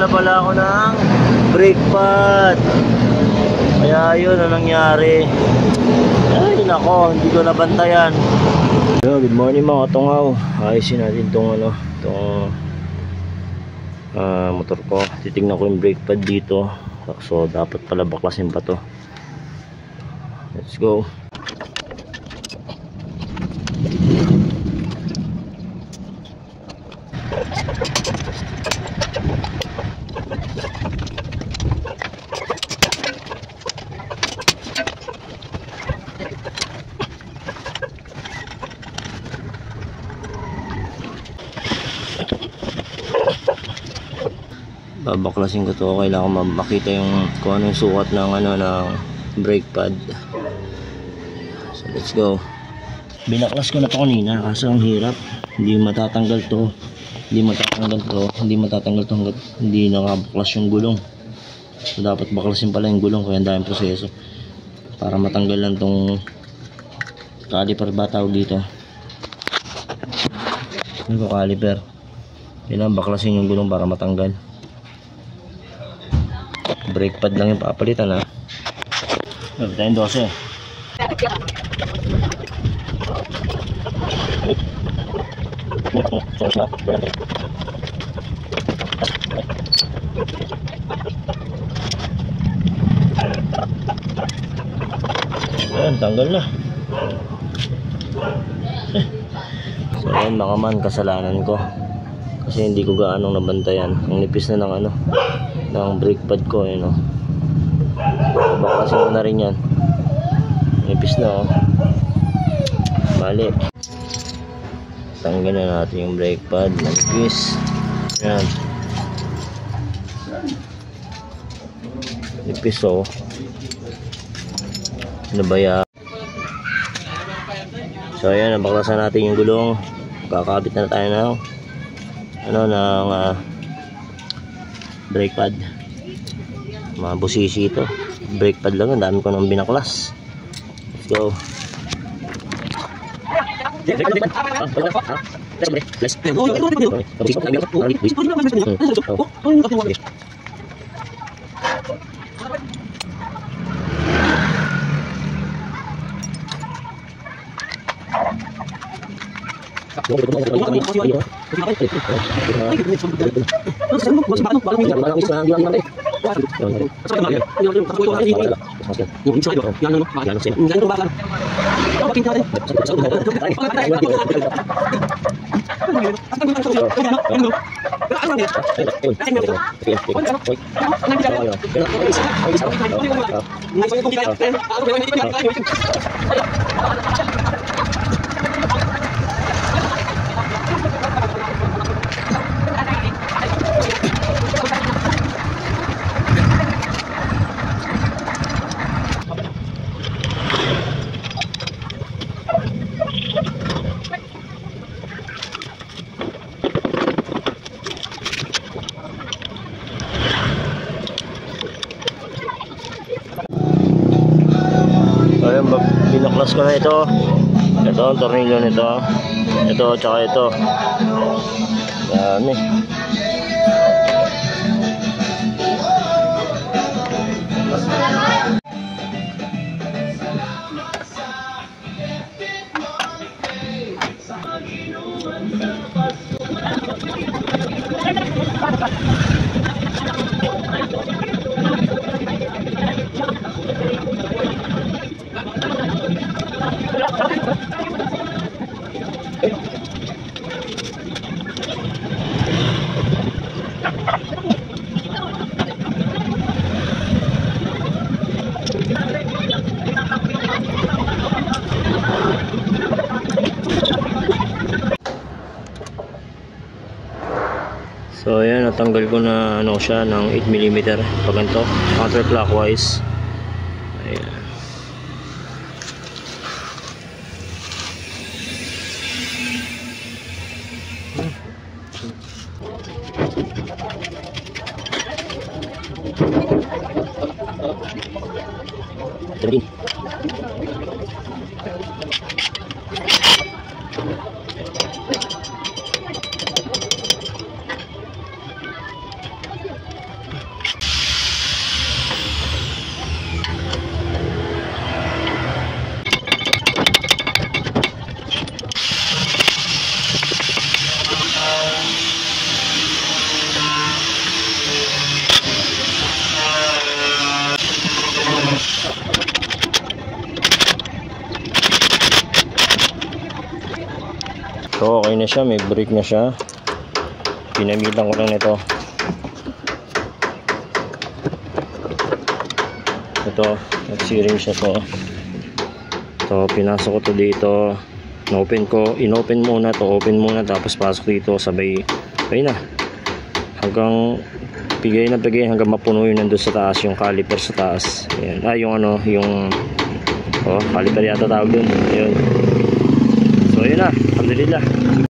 na pala ako ng brake pad. Kaya yun ang nangyari. Ay nako, hindi ko nabantayan. Good morning mga katungaw. Ayusin natin itong motor ko. Titignan ko yung brake pad dito. So dapat pala baklasin pa to. Let's go. Babaklasin ko to. Kailangan makita yung kung ano yung sukat ng ng brake pad. So let's go. Binaklas ko na to kanina kasi ang hirap. Hindi matatanggal to hanggat hindi nakabaklas yung gulong. So dapat baklasin pala yung gulong, kaya ang daming proseso para matanggal lang tong caliper ba tawag dito. Ano ko caliper? Kailangan baklasin yung gulong para matanggal. Brake pad lang yung papalitan ha. Tayong 12. Ayan, tanggal na. So ayan mga man, kasalanan ko kasi hindi ko gaanong nabantayan. Ang nipis na ng ng brake pad ko, yun o. Baklasin ko na rin yan. Nipis na o. Mali. Tanggal na natin yung brake pad. Nipis. Yan. Nipis o. Ano ba yan? So ayan, nabaklasan natin yung gulong. Kakabit na tayo ng brake pad. Mga busisi ito. Brake pad lang, ang dami ko nang binaklas. Let's go. Binaklas ko na ito. Ito ang tornilyo nito. Ito tsaka ito. Dami. So ayan, natanggal ko na siya ng 8mm pag ganito, counterclockwise. Ayan. Terima. Pero okay na siya, may brake na siya. Pinamitan ko lang nito. Ito, nag-searing siya to. So, pinasok ko to dito. Inopen muna to, open muna, tapos pasok dito, sabay na. Hanggang pigay hanggang mapuno yun nandun sa taas, yung caliper sa taas. Ayan. Yung caliper yata tawag dun. Ayun. So, yun na. Alhamdulillah.